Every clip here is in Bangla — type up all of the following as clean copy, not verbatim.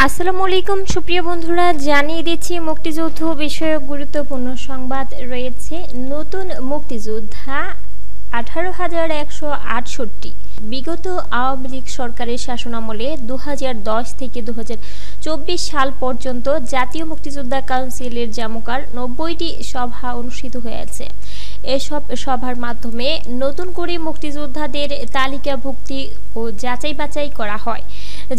আসসালামু আলাইকুম সুপ্রিয় বন্ধুরা, জানিয়ে দিচ্ছি মুক্তিযুদ্ধ বিষয়ক গুরুত্বপূর্ণ সংবাদ রয়েছে। নতুন মুক্তিযোদ্ধা 18,168। বিগত আওয়ামী লীগ সরকারের শাসনামলে 2010 থেকে 2024 সাল পর্যন্ত জাতীয় মুক্তিযোদ্ধা কাউন্সিলের জামুকার 90টি সভা অনুষ্ঠিত হয়েছে। এসব সভার মাধ্যমে নতুন করে মুক্তিযোদ্ধাদের তালিকাভুক্তি ও যাচাই বাছাই করা হয়।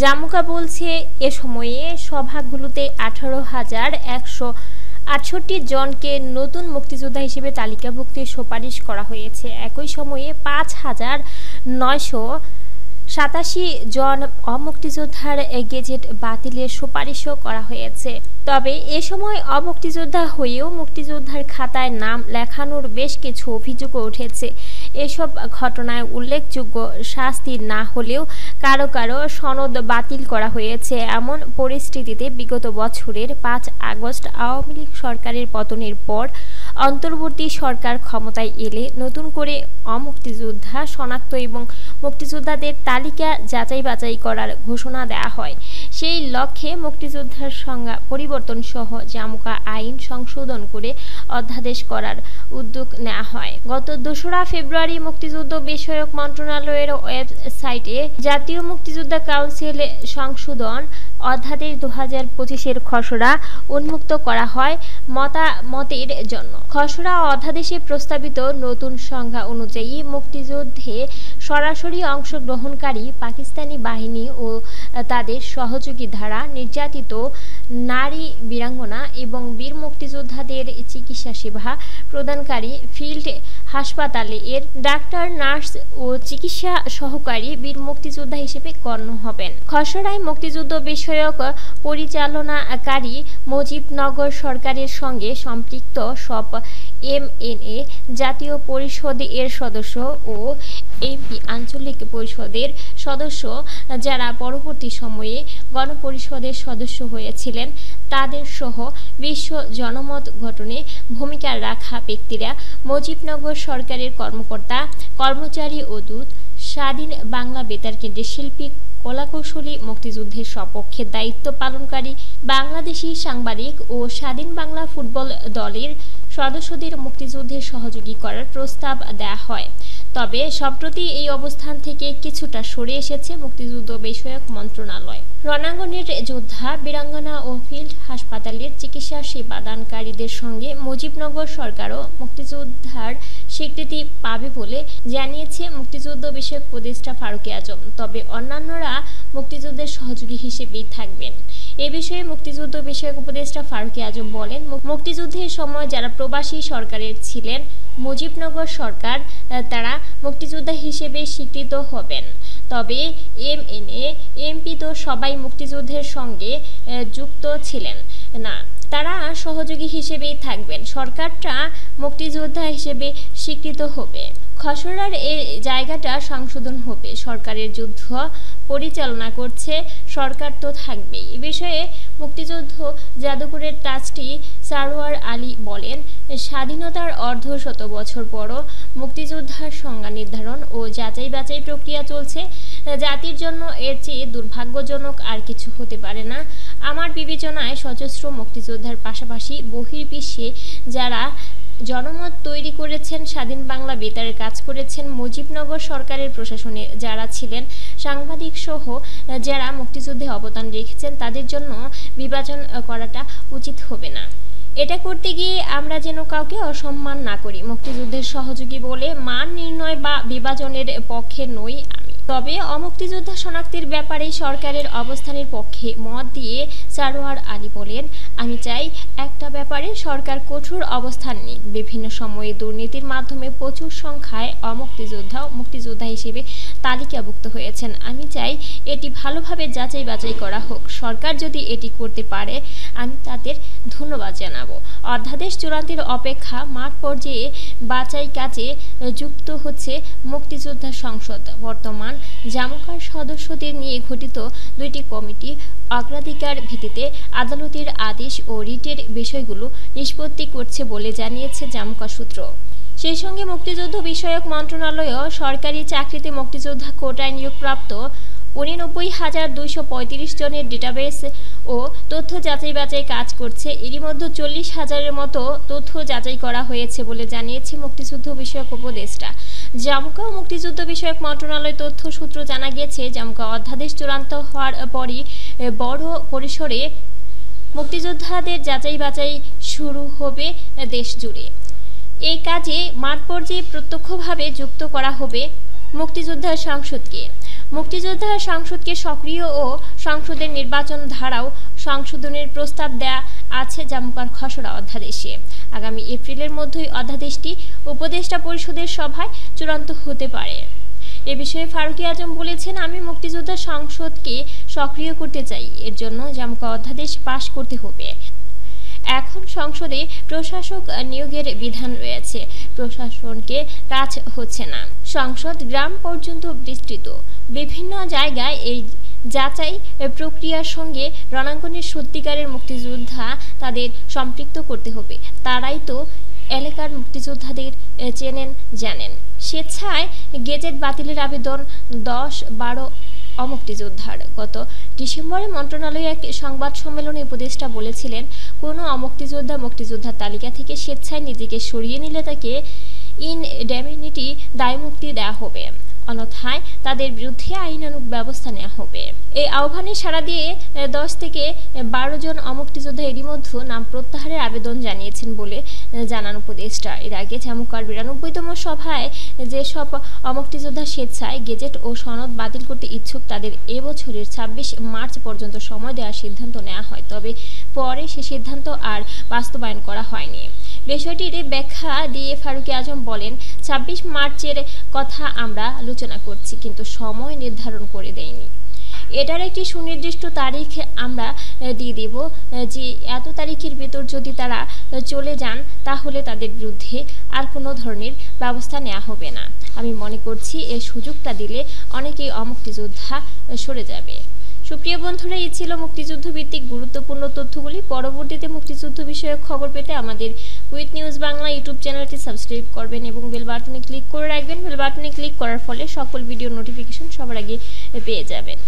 জামুকা বলছে, এ সময়ে সভাগুলোতে 18,168 জনকে নতুন মুক্তিযোদ্ধা হিসেবে তালিকাভুক্তির সুপারিশ করা হয়েছে। একই সময়ে 5,987 জন অমুক্তিযোদ্ধার গেজেট বাতিলের সুপারিশও করা হয়েছে। তবে এ সময় অমুক্তিযোদ্ধা হয়েও মুক্তিযোদ্ধার খাতায় নাম লেখানোর বেশ কিছু অভিযোগও উঠেছে। এসব ঘটনায় উল্লেখযোগ্য শাস্তি না হলেও কারো কারো সনদ বাতিল করা হয়েছে। এমন পরিস্থিতিতে বিগত বছরের 5 আগস্ট আওয়ামী লীগ সরকারের পতনের পর অন্তর্বর্তী সরকার ক্ষমতায় এলে নতুন করে অমুক্তিযোদ্ধা শনাক্ত এবং মুক্তিযোদ্ধাদের তালিকা যাচাই বাছাই করার ঘোষণা দেওয়া হয়। সেই লক্ষ্যে মুক্তিযোদ্ধার সংজ্ঞা পরিবর্তন সহ জামুকা আইন সংশোধন করে অধ্যাদেশ করার উদ্যোগ নেওয়া হয়। গত 2রা ফেব্রুয়ারি মুক্তিযুদ্ধ বিষয়ক মন্ত্রণালয়ের ওয়েবসাইটে জাতীয় মুক্তিযোদ্ধা কাউন্সিল সংশোধন অধ্যাদেশ 2025-এর খসড়া উন্মুক্ত করা হয় মতামতের জন্য। খসড়া অধ্যাদেশে প্রস্তাবিত নতুন সংজ্ঞা অনুযায়ী মুক্তিযুদ্ধে সরাসরি অংশগ্রহণকারী পাকিস্তানি বাহিনী ও তাদের সহযোগী দ্বারা নির্যাতিত নারী, বীরাঙ্গনা এবং বীর মুক্তিযোদ্ধাদের চিকিৎসা সেবা প্রদানকারী ফিল্ড হাসপাতালে এর ডাক্তার, নার্স ও চিকিৎসা সহকারী বীর মুক্তিযোদ্ধা হিসেবে গণ্য হবেন। খসড়ায় মুক্তিযুদ্ধ বিষয়ক পরিচালনাকারী মুজিবনগর সরকারের সঙ্গে সম্পৃক্ত সব এমএনএ, জাতীয় পরিষদ এর সদস্য ও এমপি, আঞ্চলিক পরিষদের সদস্য যারা পরবর্তী সময়ে গণপরিষদের সদস্য হয়েছিলেন তাদের সহ বিশ্ব জনমত গঠনে ভূমিকা রাখা ব্যক্তিরা, মুজিবনগর সরকারের কর্মকর্তা, কর্মচারী ও দূত, স্বাধীন বাংলা বেতার কেন্দ্রের শিল্পী, কলাকৌশলী, মুক্তিযুদ্ধের সপক্ষে দায়িত্ব পালনকারী বাংলাদেশি সাংবাদিক ও স্বাধীন বাংলা ফুটবল দলের সদস্যদের মুক্তিযুদ্ধে সহযোগী করার প্রস্তাব দেওয়া হয়। তবে সম্প্রতি এই অবস্থান থেকে কিছুটা সরে এসেছে মুক্তিযুদ্ধ বিষয়ক মন্ত্রণালয়। রণাঙ্গনের যোদ্ধা, বীরাঙ্গনা ও ফিল্ড হাসপাতালের চিকিৎসা সেবাদানকারীদের সঙ্গে মুজিবনগর সরকারও মুক্তিযোদ্ধার স্বীকৃতি পাবে বলে জানিয়েছে মুক্তিযুদ্ধ বিষয়ক উপদেষ্টা ফারুক আজম। তবে অন্যান্যরা মুক্তিযুদ্ধের সহযোগী হিসেবেই থাকবেন। এ বিষয়ে মুক্তিযুদ্ধ বিষয়ক উপদেষ্টা ফারুক আজম বলেন, মুক্তিযুদ্ধের সময় যারা প্রবাসী সরকারের ছিলেন মুজিবনগর সরকার, তারা মুক্তিযোদ্ধা হিসেবে স্বীকৃত হবেন। তবে এমএনএ, এমপি তো সবাই মুক্তিযুদ্ধের সঙ্গে যুক্ত ছিলেন না, তারা সহযোগী হিসেবেই থাকবেন। সরকারটা মুক্তিযোদ্ধা হিসেবে স্বীকৃত হবে। খসড়ার এই জায়গাটা সংশোধন হবে। সরকারের যুদ্ধ পরিচালনা করছে, সরকার তো থাকবেই। এ বিষয়ে মুক্তিযুদ্ধ জাদুঘরের ট্রাস্টি সারোয়ার আলী বলেন, স্বাধীনতার অর্ধশত বছর পরও মুক্তিযোদ্ধার সংজ্ঞা নির্ধারণ ও যাচাই বাছাই প্রক্রিয়া চলছে। জাতির জন্য এর চেয়ে দুর্ভাগ্যজনক আর কিছু হতে পারে না। আমার বিবেচনায় সশস্ত্র মুক্তিযোদ্ধার পাশাপাশি বহির্বিশ্বে যারা জনমত তৈরি করেছেন, স্বাধীন বাংলা বেতারে কাজ করেছেন, মুজিবনগর সরকারের প্রশাসনে যারা ছিলেন, সাংবাদিক সহ যারা মুক্তিযুদ্ধে অবদান রেখেছেন, তাদের জন্য বিভাজন করাটা উচিত হবে না। এটা করতে গিয়ে আমরা যেন কাউকে অসম্মান না করি। মুক্তিযুদ্ধের সহযোগী বলে মান নির্ণয় বা বিভাজনের পক্ষে নই আমি। তবে অমুক্তিযোদ্ধা শনাক্তের ব্যাপারে সরকারের অবস্থানের পক্ষে মত দিয়ে সারোয়ার আলী বলেন, আমি চাই একটা ব্যাপারে সরকার কঠোর অবস্থান নিক। বিভিন্ন সময়ে দুর্নীতির মাধ্যমে প্রচুর সংখ্যায় মুক্তিযোদ্ধা হিসেবে তালিকাভুক্ত হয়েছেন। আমি চাই এটি ভালোভাবে যাচাই বাছাই করা হোক। সরকার যদি এটি করতে পারে আমি তাদের ধন্যবাদ জানাবো। অধ্যাদেশ চূড়ান্তের অপেক্ষা মাঠ পর্যায়ে বাছাই কাজে যুক্ত হচ্ছে মুক্তিযোদ্ধা সংসদ। বর্তমান জামুকার সদস্যদের নিয়ে গঠিত 2টি কমিটি অগ্রাধিকার ভিত্তিতে আদালতের আদেশ ও রিটের বিষয়গুলো নিষ্পত্তি করছে বলে জানিয়েছে জামুকা সূত্র। সেই সঙ্গে মুক্তিযুদ্ধ বিষয়ক মন্ত্রণালয়ও সরকারি চাকরিতে মুক্তিযোদ্ধা কোটায় নিয়োগপ্রাপ্ত 89,235 জনের ডেটাবেস ও তথ্য যাচাই বাছাই কাজ করছে। এরই মধ্যে 40,000-এর মতো তথ্য যাচাই করা হয়েছে বলে জানিয়েছে মুক্তিযুদ্ধ বিষয়ক উপদেষ্টা। জামুকা ও মুক্তিযুদ্ধ বিষয়ক মন্ত্রণালয় তথ্য সূত্র জানা গেছে, জামুকা অধ্যাদেশ চূড়ান্ত হওয়ার পরই বড় পরিসরে মুক্তিযোদ্ধাদের যাচাই বাছাই শুরু হবে দেশ জুড়ে। এই কাজে মাঠ পর্যায়ে প্রত্যক্ষভাবে যুক্ত করা হবে মুক্তিযোদ্ধা সংসদকে। মুক্তিযোদ্ধা সংসদকে সক্রিয় ও সংসদের নির্বাচন ধারাও সংশোধনের প্রস্তাব দেয়া আছে জামুকার খসড়া অধ্যাদেশে। আগামী এপ্রিলের মধ্যেই অধ্যাদেশটি উপদেষ্টা পরিষদের সভায় চূড়ান্ত হতে পারে। এ বিষয়ে ফারুকী আজম বলেছেন, আমি মুক্তিযোদ্ধা সংসদকে সক্রিয় করতে চাই। এর জন্য জামুকা অধ্যাদেশ পাশ করতে হবে। এখন সংসদে প্রশাসক নিয়োগের বিধান রয়েছে, প্রশাসনকে কাজ হচ্ছে না। সংসদ গ্রাম পর্যন্ত বিস্তৃত। বিভিন্ন জায়গায় এই যাচাই প্রক্রিয়ার সঙ্গে রণাঙ্গনের সত্যিকারের মুক্তিযোদ্ধা তাদের সম্পৃক্ত করতে হবে। তারাই তো এলাকার মুক্তিযোদ্ধাদের চেনেন জানেন। স্বেচ্ছায় গেজেট বাতিলের আবেদন 10-12 অমুক্তিযোদ্ধার। গত ডিসেম্বরে মন্ত্রণালয়ে এক সংবাদ সম্মেলনে উপদেষ্টা বলেছিলেন, কোনো মুক্তিযোদ্ধার তালিকা থেকে স্বেচ্ছায় নিজেকে সরিয়ে নিলে তাকে ইনডেমনিটি দায়মুক্তি দেওয়া হবে, অন্যথায় তাদের বিরুদ্ধে আইনানুগ ব্যবস্থা নেওয়া হবে। এই আহ্বানে সাড়া দিয়ে 10 থেকে 12 জন অমুক্তিযোদ্ধা এরই মধ্যে নাম প্রত্যাহারের আবেদন জানিয়েছেন বলে জানান উপদেষ্টা। এর আগে জামুকার 92তম সভায় যেসব অমুক্তিযোদ্ধা স্বেচ্ছায় গেজেট ও সনদ বাতিল করতে ইচ্ছুক তাদের এবছরের 26 মার্চ পর্যন্ত সময় দেওয়ার সিদ্ধান্ত নেওয়া হয়, তবে পরে সে সিদ্ধান্ত আর বাস্তবায়ন করা হয়নি। বিষয়টির ব্যাখ্যা দিয়ে ফারুকী আজম বলেন, 26 মার্চের কথা আমরা আলোচনা করছি, কিন্তু সময় নির্ধারণ করে দেয়নি। এটার একটি সুনির্দিষ্ট তারিখ আমরা দিয়ে দেব যে এত তারিখের ভেতর যদি তারা চলে যান তাহলে তাদের বিরুদ্ধে আর কোনো ধরনের ব্যবস্থা নেওয়া হবে না। আমি মনে করছি এই সুযোগটা দিলে অনেকেই অমুক্তিযোদ্ধা সরে যাবে। সুপ্রিয় বন্ধুরা, এই ছিল মুক্তিযুদ্ধ ভিত্তিক গুরুত্বপূর্ণ তথ্যগুলি। পরবর্তীতে মুক্তিযুদ্ধ বিষয়ক খবর পেতে আমাদের কুইট নিউজ বাংলা ইউটিউব চ্যানেলটি সাবস্ক্রাইব করবেন এবং বেল বাটনে ক্লিক করে রাখবেন। বেল বাটনে ক্লিক করার ফলে সকল ভিডিও নোটিফিকেশন সবার আগে পেয়ে যাবেন।